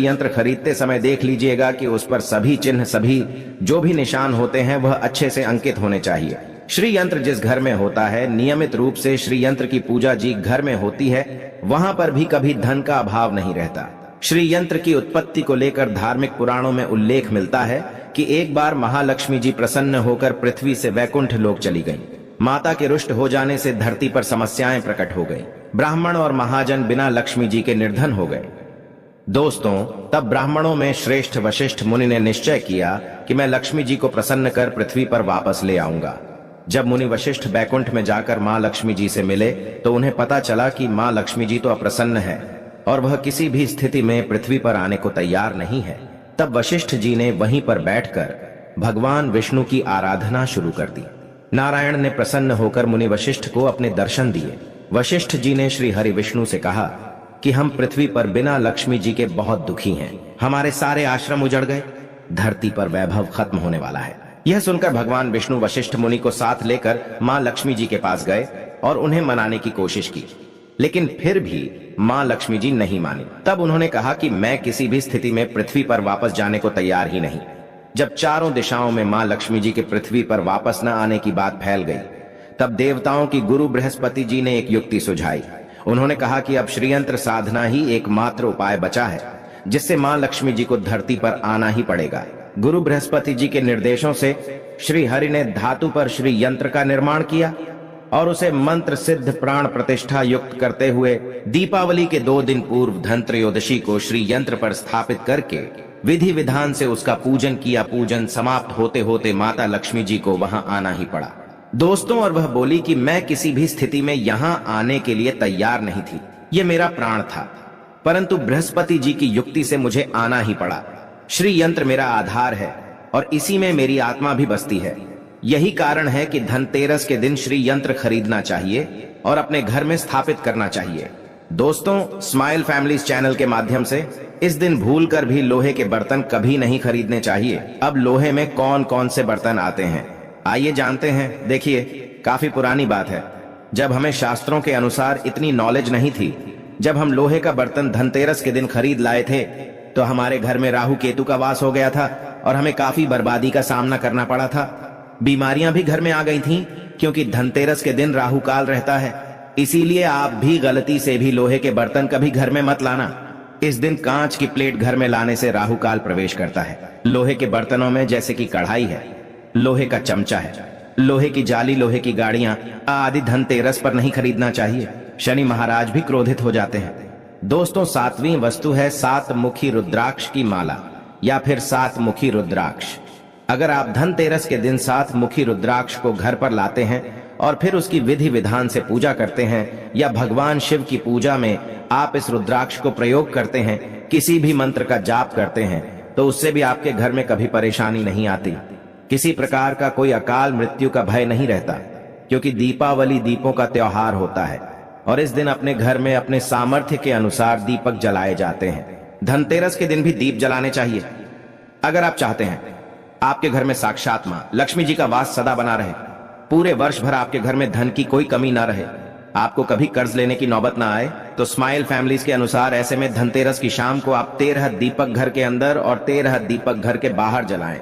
यंत्र खरीदते समय देख लीजिएगा कि उस पर सभी चिन्ह, सभी जो भी निशान होते हैं वह अच्छे से अंकित होने चाहिए। श्री यंत्र जिस घर में होता है, नियमित रूप से श्री यंत्र की पूजा जी घर में होती है, वहां पर भी कभी धन का अभाव नहीं रहता। श्री यंत्र की उत्पत्ति को लेकर धार्मिक पुराणों में उल्लेख मिलता है कि एक बार महालक्ष्मी जी प्रसन्न होकर पृथ्वी से वैकुंठ लोक चली गईं। माता के रुष्ट हो जाने से धरती पर समस्याएं प्रकट हो गईं। ब्राह्मण और महाजन बिना लक्ष्मी जी के निर्धन हो गए। दोस्तों, तब ब्राह्मणों में श्रेष्ठ वशिष्ठ मुनि ने निश्चय किया कि मैं लक्ष्मी जी को प्रसन्न कर पृथ्वी पर वापस ले आऊंगा। जब मुनि वशिष्ठ बैकुंठ में जाकर मां लक्ष्मी जी से मिले तो उन्हें पता चला कि मां लक्ष्मी जी तो अप्रसन्न है और वह किसी भी स्थिति में पृथ्वी पर आने को तैयार नहीं है। तब वशिष्ठ जी ने वहीं पर बैठकर भगवान विष्णु की आराधना शुरू कर दी। नारायण ने प्रसन्न होकर मुनि वशिष्ठ को अपने दर्शन दिए। वशिष्ठ जी ने श्री हरि विष्णु से कहा कि हम पृथ्वी पर बिना लक्ष्मी जी के बहुत दुखी हैं। हमारे सारे आश्रम उजड़ गए, धरती पर वैभव खत्म होने वाला है। यह सुनकर भगवान विष्णु वशिष्ठ मुनि को साथ लेकर मां लक्ष्मी जी के पास गए और उन्हें मनाने की कोशिश की, लेकिन फिर भी मां लक्ष्मी जी नहीं मानी। तब उन्होंने कहा कि मैं किसी भी स्थिति में पृथ्वी पर वापस जाने को तैयार ही नहीं। जब चारों दिशाओं में मां लक्ष्मी जी के पृथ्वी पर वापस न आने की बात फैल गई, तब देवताओं की गुरु बृहस्पति जी ने एक युक्ति सुझाई। उन्होंने कहा कि अब श्रीयंत्र साधना ही एकमात्र उपाय बचा है जिससे मां लक्ष्मी जी को धरती पर आना ही पड़ेगा। गुरु बृहस्पति जी के निर्देशों से श्री हरि ने धातु पर श्री यंत्र का निर्माण किया और उसे मंत्र सिद्ध प्राण प्रतिष्ठा युक्त करते हुए दीपावली के 2 दिन पूर्व धनत्रयोदशी को श्री यंत्र पर स्थापित करके विधि विधान से उसका पूजन किया। पूजन समाप्त होते होते माता लक्ष्मी जी को वहां आना ही पड़ा। दोस्तों, और वह बोली कि मैं किसी भी स्थिति में यहां आने के लिए तैयार नहीं थी, यह मेरा प्राण था, परंतु बृहस्पति जी की युक्ति से मुझे आना ही पड़ा। श्री यंत्र मेरा आधार है और इसी में मेरी आत्मा भी बसती है। यही कारण है कि धनतेरस के दिन श्री यंत्र खरीदना चाहिए और अपने घर में स्थापित करना चाहिए। दोस्तों, स्माइल फैमिलीज चैनल के माध्यम से इस दिन भूलकर भी लोहे के बर्तन कभी नहीं खरीदने चाहिए। अब लोहे में कौन कौन से बर्तन आते हैं, आइए जानते हैं। देखिए, काफी पुरानी बात है, जब हमें शास्त्रों के अनुसार इतनी नॉलेज नहीं थी। जब हम लोहे का बर्तन धनतेरस के दिन खरीद लाए थे तो हमारे घर में राहु केतु का वास हो गया था और हमें काफी बर्बादी का सामना करना पड़ा था। बीमारियां भी घर में आ गई थीं क्योंकि धनतेरस के दिन राहु काल रहता है। इसीलिए आप भी गलती से भी लोहे के बर्तन कभी घर में मत लाना। इस दिन कांच की प्लेट घर में लाने से राहु काल प्रवेश करता है। लोहे के बर्तनों में जैसे कि कढ़ाई है, लोहे का चमचा है, लोहे की जाली, लोहे की गाड़ियां आदि धनतेरस पर नहीं खरीदना चाहिए। शनि महाराज भी क्रोधित हो जाते हैं। दोस्तों, 7वीं वस्तु है 7 मुखी रुद्राक्ष की माला या फिर 7 मुखी रुद्राक्ष। अगर आप धनतेरस के दिन 7 मुखी रुद्राक्ष को घर पर लाते हैं और फिर उसकी विधि विधान से पूजा करते हैं या भगवान शिव की पूजा में आप इस रुद्राक्ष को प्रयोग करते हैं, किसी भी मंत्र का जाप करते हैं, तो उससे भी आपके घर में कभी परेशानी नहीं आती। किसी प्रकार का कोई अकाल मृत्यु का भय नहीं रहता, क्योंकि दीपावली दीपों का त्योहार होता है और इस दिन अपने घर में अपने सामर्थ्य के अनुसार दीपक जलाए जाते हैं। धनतेरस के दिन भी दीप जलाने चाहिए। अगर आप चाहते हैं आपके घर में साक्षात मां लक्ष्मी जी का वास सदा बना रहे, पूरे वर्ष भर आपके घर में धन की कोई कमी ना रहे, आपको कभी कर्ज लेने की नौबत ना आए, तो स्माइल फैमिलीज के अनुसार ऐसे में धनतेरस की शाम को आप 13 दीपक घर के अंदर और 13 दीपक घर के बाहर जलाएं।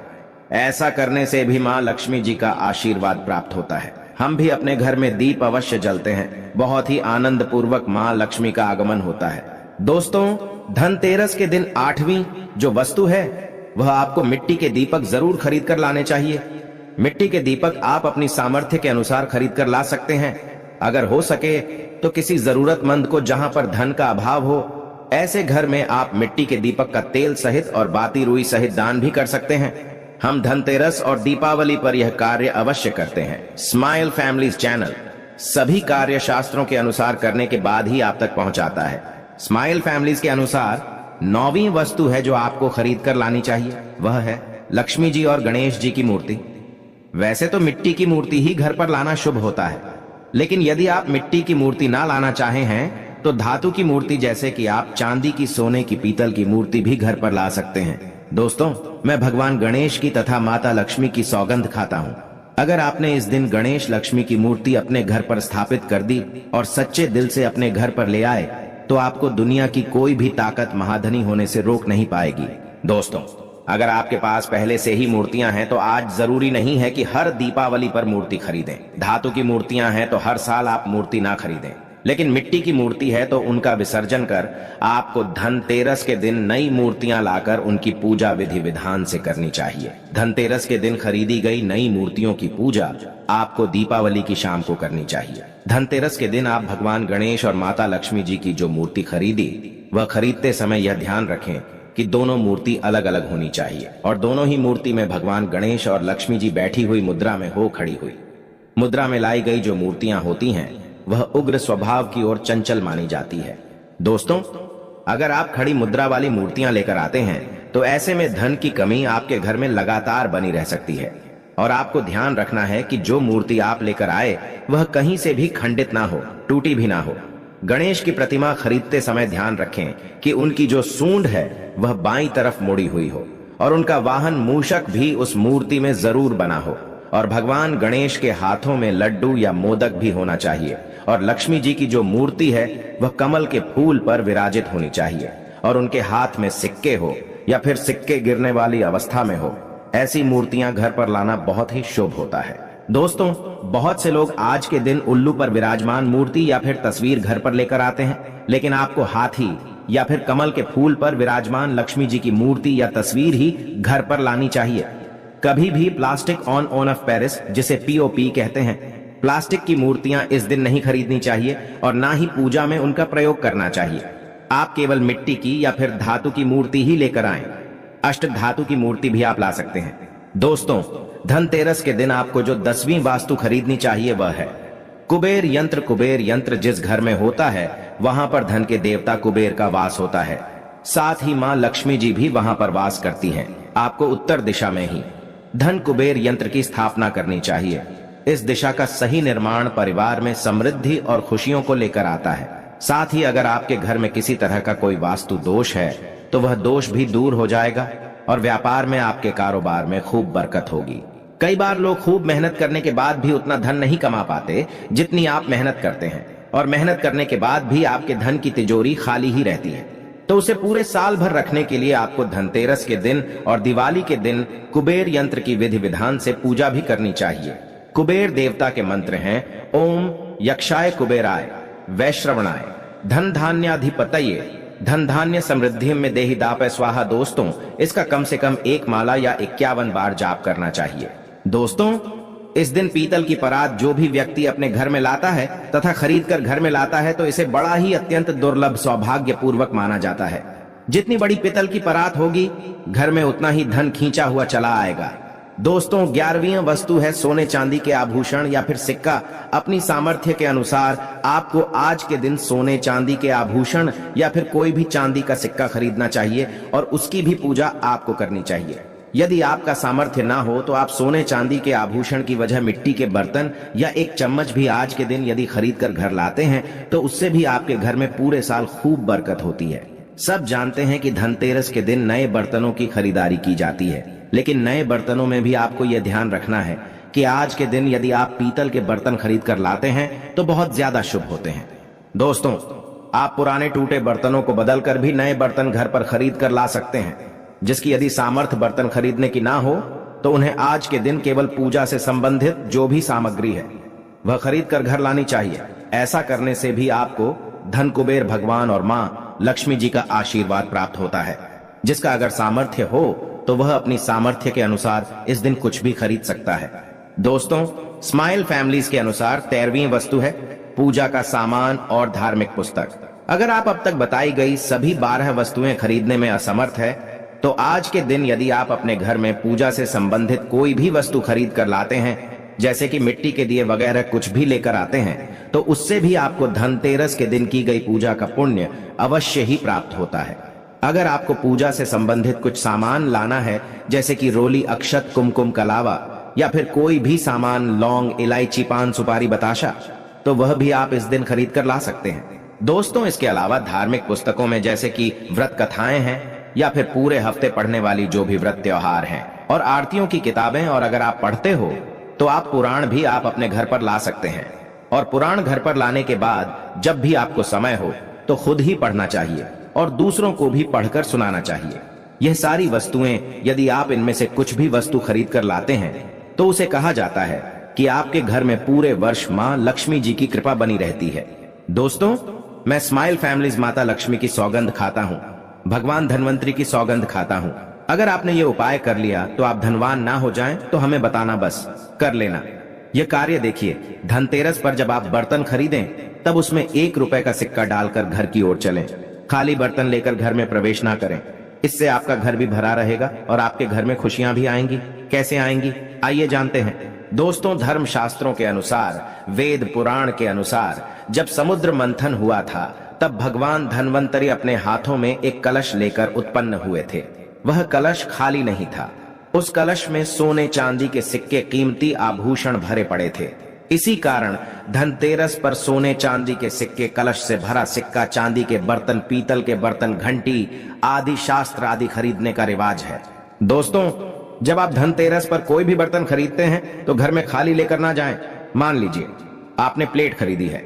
ऐसा करने से भी मां लक्ष्मी जी का आशीर्वाद प्राप्त होता है। हम भी अपने घर में दीप अवश्य जलते हैं। बहुत ही आनंद पूर्वक मां लक्ष्मी का आगमन होता है। दोस्तों, धनतेरस के दिन 8वीं जो वस्तु है वह आपको मिट्टी के दीपक जरूर खरीद कर लाने चाहिए। मिट्टी के दीपक आप अपनी सामर्थ्य के अनुसार खरीद कर ला सकते हैं। अगर हो सके तो किसी जरूरतमंद को, जहां पर धन का अभाव हो, ऐसे घर में आप मिट्टी के दीपक का तेल सहित और बाती रुई सहित दान भी कर सकते हैं। हम धनतेरस और दीपावली पर यह कार्य अवश्य करते हैं। स्माइल फैमिलीज चैनल सभी कार्य शास्त्रों के अनुसार करने के बाद ही आप तक पहुंचाता है। स्माइल फैमिलीज के अनुसार 9वीं वस्तु है जो आपको खरीद कर लानी चाहिए, वह है लक्ष्मी जी और गणेश जी की मूर्ति। वैसे तो मिट्टी की मूर्ति ही घर पर लाना शुभ होता है, लेकिन यदि आप मिट्टी की मूर्ति ना लाना चाहे हैं तो धातु की मूर्ति, जैसे कि आप चांदी की, सोने की, पीतल की मूर्ति भी घर पर ला सकते हैं। दोस्तों, मैं भगवान गणेश की तथा माता लक्ष्मी की सौगंध खाता हूँ। अगर आपने इस दिन गणेश लक्ष्मी की मूर्ति अपने घर पर स्थापित कर दी और सच्चे दिल से अपने घर पर ले आए तो आपको दुनिया की कोई भी ताकत महाधनी होने से रोक नहीं पाएगी। दोस्तों, अगर आपके पास पहले से ही मूर्तियां हैं तो आज जरूरी नहीं है कि हर दीपावली पर मूर्ति खरीदें। धातु की मूर्तियां हैं तो हर साल आप मूर्ति ना खरीदें, लेकिन मिट्टी की मूर्ति है तो उनका विसर्जन कर आपको धनतेरस के दिन नई मूर्तियां लाकर उनकी पूजा विधि विधान से करनी चाहिए। धनतेरस के दिन खरीदी गई नई मूर्तियों की पूजा आपको दीपावली की शाम को करनी चाहिए। धनतेरस के दिन आप भगवान गणेश और माता लक्ष्मी जी की जो मूर्ति खरीदी, वह खरीदते समय यह ध्यान रखें कि दोनों मूर्ति अलग अलग होनी चाहिए और दोनों ही मूर्ति में भगवान गणेश और लक्ष्मी जी बैठी हुई मुद्रा में हो खड़ी हुई। मुद्रा में लाई गई जो मूर्तियां होती हैं वह उग्र स्वभाव की ओर चंचल मानी जाती है। दोस्तों, अगर आप खड़ी मुद्रा वाली मूर्तियां लेकर आते हैं तो ऐसे में धन की कमी आपके घर में लगातार बनी रह सकती है और आपको ध्यान रखना है कि जो मूर्ति आप लेकर आए वह कहीं से भी खंडित ना हो, टूटी भी ना हो। गणेश की प्रतिमा खरीदते समय ध्यान रखें कि उनकी जो सूंड है वह बाईं तरफ मुड़ी हुई हो और उनका वाहन मूषक भी उस मूर्ति में जरूर बना हो और भगवान गणेश के हाथों में लड्डू या मोदक भी होना चाहिए और लक्ष्मी जी की जो मूर्ति है वह कमल के फूल पर विराजित होनी चाहिए और उनके हाथ में सिक्के हो या फिर सिक्के गिरने वाली अवस्था में हो। ऐसी मूर्तियां घर पर लाना बहुत ही शुभ होता है। दोस्तों, बहुत से लोग आज के दिन उल्लू पर विराजमान मूर्ति या फिर तस्वीर घर पर लेकर आते हैं, लेकिन आपको हाथी या फिर कमल के फूल पर विराजमान लक्ष्मी जी की मूर्ति या तस्वीर ही घर पर लानी चाहिए। कभी भी प्लास्टिक ऑन ऑफ पेरिस, जिसे पीओपी कहते हैं, प्लास्टिक की मूर्तियां इस दिन नहीं खरीदनी चाहिए और ना ही पूजा में उनका प्रयोग करना चाहिए। आप केवल मिट्टी की या फिर धातु की मूर्ति ही लेकर आएं। अष्ट धातु की मूर्ति भी आप ला सकते हैं। दोस्तों, धनतेरस के दिन आपको जो 10वीं वास्तु खरीदनी चाहिए वह है कुबेर यंत्र। कुबेर यंत्र जिस घर में होता है वहां पर धन के देवता कुबेर का वास होता है। साथ ही मां लक्ष्मी जी भी वहां पर वास करती हैं। आपको उत्तर दिशा में ही धन कुबेर यंत्र की स्थापना करनी चाहिए। इस दिशा का सही निर्माण परिवार में समृद्धि और खुशियों को लेकर आता है। साथ ही अगर आपके घर में किसी तरह का कोई वास्तु दोष है तो वह दोष भी दूर हो जाएगा और व्यापार में, आपके कारोबार में खूब बरकत होगी। कई बार लोग खूब मेहनत करने के बाद भी उतना धन नहीं कमा पाते जितनी आप मेहनत करते हैं और मेहनत करने के बाद भी आपके धन की तिजोरी खाली ही रहती है। तो उसे पूरे साल भर रखने के लिए आपको धनतेरस के दिन और दिवाली के दिन कुबेर यंत्र की विधि विधान से पूजा भी करनी चाहिए। कुबेर देवता के मंत्र हैं ओम यक्षाय कुबेराय वैश्रवणाय धन धान्याधिपतये धन धान्य समृद्धि में देहि दापय स्वाहा। दोस्तों, इसका कम से कम 1 माला या 51 बार जाप करना चाहिए। दोस्तों, इस दिन पीतल की परात जो भी व्यक्ति अपने घर में लाता है तथा खरीद कर घर में लाता है तो इसे बड़ा ही अत्यंत दुर्लभ सौभाग्य पूर्वक माना जाता है। जितनी बड़ी पीतल की परात होगी घर में उतना ही धन खींचा हुआ चला आएगा। दोस्तों, 11वीं वस्तु है सोने चांदी के आभूषण या फिर सिक्का। अपनी सामर्थ्य के अनुसार आपको आज के दिन सोने चांदी के आभूषण या फिर कोई भी चांदी का सिक्का खरीदना चाहिए और उसकी भी पूजा आपको करनी चाहिए। यदि आपका सामर्थ्य ना हो तो आप सोने चांदी के आभूषण की वजह मिट्टी के बर्तन या एक चम्मच भी आज के दिन यदि खरीद कर घर लाते हैं तो उससे भी आपके घर में पूरे साल खूब बरकत होती है। सब जानते हैं कि धनतेरस के दिन नए बर्तनों की खरीदारी की जाती है, लेकिन नए बर्तनों में भी आपको यह ध्यान रखना है कि आज के दिन यदि आप पीतल के बर्तन खरीद कर लाते हैं तो बहुत ज्यादा शुभ होते हैं। दोस्तों, आप पुराने टूटे बर्तनों को बदलकर भी नए बर्तन घर पर खरीद कर ला सकते हैं। जिसकी यदि सामर्थ्य बर्तन खरीदने की ना हो तो उन्हें आज के दिन केवल पूजा से संबंधित जो भी सामग्री है वह खरीद कर घर लानी चाहिए। ऐसा करने से भी आपको धन कुबेर भगवान और माँ लक्ष्मी जी का आशीर्वाद प्राप्त होता है। जिसका अगर सामर्थ्य हो तो वह अपनी सामर्थ्य के अनुसार इस दिन कुछ भी खरीद सकता है। दोस्तों, स्माइल फैमिलीज के अनुसार 13वीं वस्तु है पूजा का सामान और धार्मिक पुस्तक। अगर आप अब तक बताई गई सभी 12 वस्तुएं खरीदने में असमर्थ है तो आज के दिन यदि आप अपने घर में पूजा से संबंधित कोई भी वस्तु खरीद कर लाते हैं, जैसे कि मिट्टी के दिए वगैरह कुछ भी लेकर आते हैं, तो उससे भी आपको धनतेरस के दिन की गई पूजा का पुण्य अवश्य ही प्राप्त होता है। अगर आपको पूजा से संबंधित कुछ सामान लाना है, जैसे कि रोली, अक्षत, कुमकुम, कलावा या फिर कोई भी सामान, लौंग, इलायची, पान, सुपारी, बताशा, तो वह भी आप इस दिन खरीद कर ला सकते हैं। दोस्तों, इसके अलावा धार्मिक पुस्तकों में जैसे कि व्रत कथाएं हैं या फिर पूरे हफ्ते पढ़ने वाली जो भी व्रत त्योहार हैं और आरतियों की किताबें, और अगर आप पढ़ते हो तो आप पुराण भी आप अपने घर पर ला सकते हैं। और पुराण घर पर लाने के बाद जब भी आपको समय हो तो खुद ही पढ़ना चाहिए और दूसरों को भी पढ़कर सुनाना चाहिए। यह सारी वस्तुएं यदि आप इनमें से कुछ भी वस्तु खरीद कर लाते हैं तो उसे कहा जाता है कि आपके घर में पूरे वर्ष माँ लक्ष्मी जी की कृपा बनी रहती है। दोस्तों, मैं स्माइल फैमिलीज माता लक्ष्मी की सौगंध खाता हूँ, भगवान धन्वंतरी की सौगंध खाता हूँ। अगर आपने ये उपाय कर लिया तो आप धनवान ना हो जाएं तो हमें बताना, बस कर लेना। ये कार्य देखिए, धनतेरस पर जब आप बर्तन खरीदें तब उसमें 1 रुपए का सिक्का डालकर घर की ओर चलें। खाली बर्तन लेकर घर में प्रवेश ना करें। इससे आपका घर भी भरा रहेगा और आपके घर में खुशियां भी आएंगी। कैसे आएंगी, आइए जानते हैं। दोस्तों, धर्म शास्त्रों के अनुसार, वेद पुराण के अनुसार, जब समुद्र मंथन हुआ था तब भगवान धन्वंतरी अपने हाथों में एक कलश लेकर उत्पन्न हुए थे। वह कलश खाली नहीं था। उस कलश में सोने चांदी के सिक्के, कीमती आभूषण भरे पड़े थे। इसी कारण धनतेरस पर सोने चांदी के सिक्के, कलश से भरा सिक्का, चांदी के बर्तन, पीतल के बर्तन, घंटी आदि, शास्त्र आदि खरीदने का रिवाज है। दोस्तों, जब आप धनतेरस पर कोई भी बर्तन खरीदते हैं तो घर में खाली लेकर ना जाएं। मान लीजिए आपने प्लेट खरीदी है,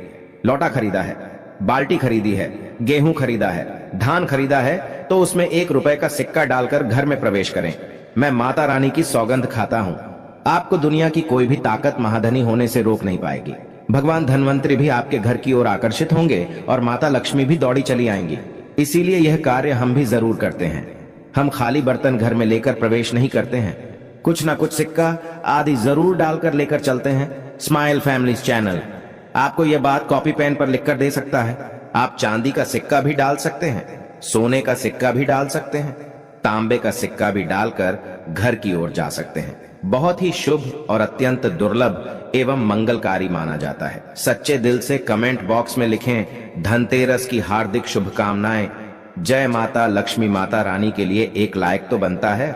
लोटा खरीदा है, बाल्टी खरीदी है, गेहूं खरीदा है, धान खरीदा है, तो उसमें 1 रुपए का सिक्का डालकर घर में प्रवेश करें। मैं माता रानी की सौगंध खाता हूँ, आपको दुनिया की कोई भी ताकत महाधनी होने से रोक नहीं पाएगी। भगवान धन्वंतरी भी आपके घर की ओर आकर्षित होंगे और माता लक्ष्मी भी दौड़ी चली आएंगी। इसीलिए यह कार्य हम भी जरूर करते हैं। हम खाली बर्तन घर में लेकर प्रवेश नहीं करते हैं, कुछ ना कुछ सिक्का आदि जरूर डालकर लेकर चलते हैं। स्माइल फैमिलीज चैनल आपको यह बात कॉपी पेन पर लिखकर दे सकता है। आप चांदी का सिक्का भी डाल सकते हैं, सोने का सिक्का भी डाल सकते हैं, तांबे का सिक्का भी डालकर घर की ओर जा सकते हैं। बहुत ही शुभ और अत्यंत दुर्लभ एवं मंगलकारी माना जाता है। सच्चे दिल से कमेंट बॉक्स में लिखें धनतेरस की हार्दिक शुभकामनाएं। जय माता लक्ष्मी माता रानी के लिए एक लाइक तो बनता है।